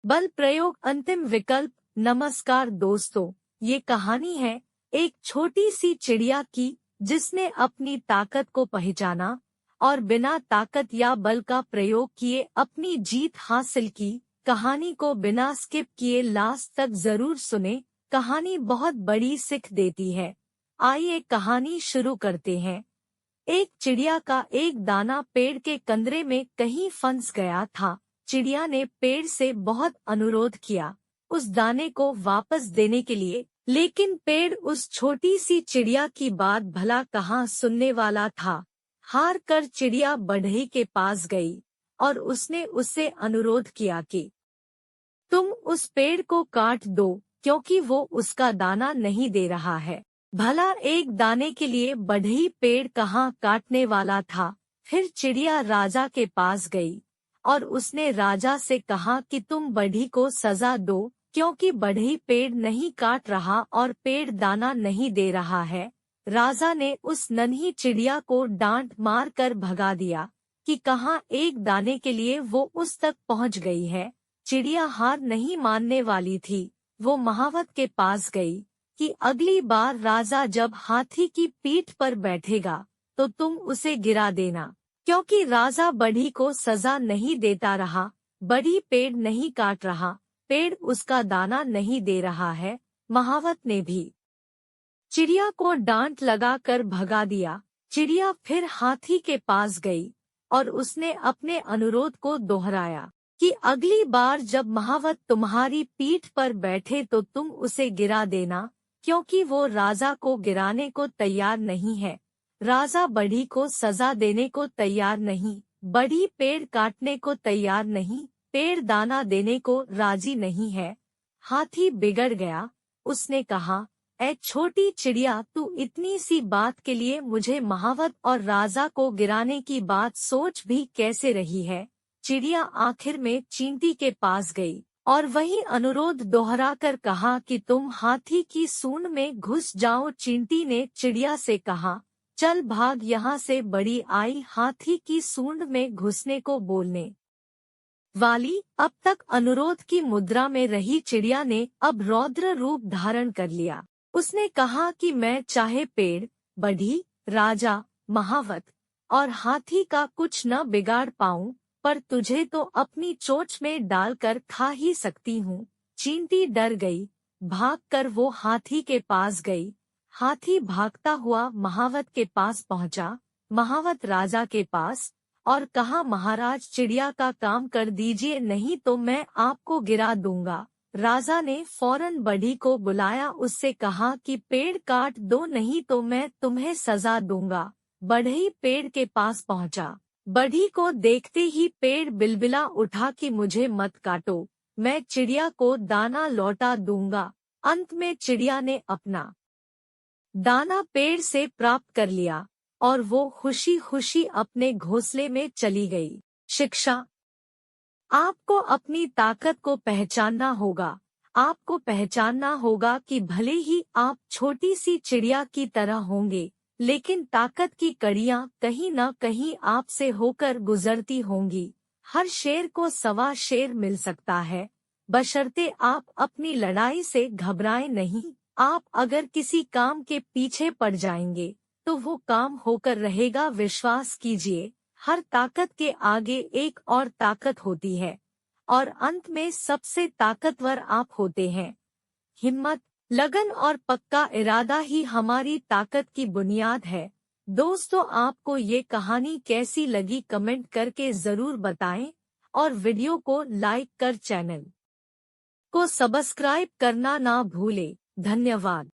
बल प्रयोग अंतिम विकल्प। नमस्कार दोस्तों, ये कहानी है एक छोटी सी चिड़िया की जिसने अपनी ताकत को पहचाना और बिना ताकत या बल का प्रयोग किए अपनी जीत हासिल की। कहानी को बिना स्किप किए लास्ट तक जरूर सुने, कहानी बहुत बड़ी सीख देती है। आइए कहानी शुरू करते हैं। एक चिड़िया का एक दाना पेड़ के कंदरे में कहीं फंस गया था। चिड़िया ने पेड़ से बहुत अनुरोध किया उस दाने को वापस देने के लिए, लेकिन पेड़ उस छोटी सी चिड़िया की बात भला कहाँ सुनने वाला था। हार कर चिड़िया बढ़ई के पास गई और उसने उससे अनुरोध किया कि तुम उस पेड़ को काट दो क्योंकि वो उसका दाना नहीं दे रहा है। भला एक दाने के लिए बढ़ई पेड़ कहाँ काटने वाला था। फिर चिड़िया राजा के पास गई और उसने राजा से कहा कि तुम बढ़ई को सजा दो क्योंकि बढ़ई पेड़ नहीं काट रहा और पेड़ दाना नहीं दे रहा है। राजा ने उस नन्ही चिड़िया को डांट मार कर भगा दिया कि कहाँ एक दाने के लिए वो उस तक पहुँच गई है। चिड़िया हार नहीं मानने वाली थी। वो महावत के पास गई कि अगली बार राजा जब हाथी की पीठ पर बैठेगा तो तुम उसे गिरा देना, क्योंकि राजा बढ़ी को सजा नहीं देता रहा। बढ़ी पेड़ नहीं काट रहा, पेड़ उसका दाना नहीं दे रहा है। महावत ने भी चिड़िया को डांट लगा कर भगा दिया। चिड़िया फिर हाथी के पास गई और उसने अपने अनुरोध को दोहराया कि अगली बार जब महावत तुम्हारी पीठ पर बैठे तो तुम उसे गिरा देना, क्योंकि वो राजा को गिराने को तैयार नहीं है। राजा बढ़ी को सजा देने को तैयार नहीं, बढ़ी पेड़ काटने को तैयार नहीं, पेड़ दाना देने को राजी नहीं है। हाथी बिगड़ गया। उसने कहा, ऐ छोटी चिड़िया, तू इतनी सी बात के लिए मुझे महावत और राजा को गिराने की बात सोच भी कैसे रही है। चिड़िया आखिर में चींटी के पास गई और वही अनुरोध दोहरा कर कहा कि तुम हाथी की सूंड में घुस जाओ। चींटी ने चिड़िया से कहा, चल भाग यहाँ से। बड़ी आई हाथी की सूंड में घुसने को बोलने वाली। अब तक अनुरोध की मुद्रा में रही चिड़िया ने अब रौद्र रूप धारण कर लिया। उसने कहा कि मैं चाहे पेड़, बढ़ी, राजा, महावत और हाथी का कुछ न बिगाड़ पाऊं, पर तुझे तो अपनी चोंच में डालकर खा ही सकती हूँ। चींटी डर गई। भागकर वो हाथी के पास गई। हाथी भागता हुआ महावत के पास पहुँचा। महावत राजा के पास और कहा, महाराज, चिड़िया का काम कर दीजिए, नहीं तो मैं आपको गिरा दूंगा। राजा ने फौरन बढ़ी को बुलाया, उससे कहा कि पेड़ काट दो, नहीं तो मैं तुम्हें सजा दूंगा। बढ़ई पेड़ के पास पहुंचा। बढ़ी को देखते ही पेड़ बिलबिला उठा कि मुझे मत काटो, मैं चिड़िया को दाना लौटा दूंगा। अंत में चिड़िया ने अपना दाना पेड़ से प्राप्त कर लिया और वो खुशी खुशी अपने घोंसले में चली गई। शिक्षा, आपको अपनी ताकत को पहचानना होगा। आपको पहचानना होगा कि भले ही आप छोटी सी चिड़िया की तरह होंगे, लेकिन ताकत की कड़ियाँ कहीं न कहीं आपसे होकर गुजरती होंगी। हर शेर को सवा शेर मिल सकता है, बशर्ते आप अपनी लड़ाई से घबराएं नहीं। आप अगर किसी काम के पीछे पड़ जाएंगे तो वो काम होकर रहेगा। विश्वास कीजिए, हर ताकत के आगे एक और ताकत होती है और अंत में सबसे ताकतवर आप होते हैं। हिम्मत, लगन और पक्का इरादा ही हमारी ताकत की बुनियाद है। दोस्तों, आपको ये कहानी कैसी लगी कमेंट करके जरूर बताएं और वीडियो को लाइक कर चैनल को सब्सक्राइब करना ना भूलें। धन्यवाद।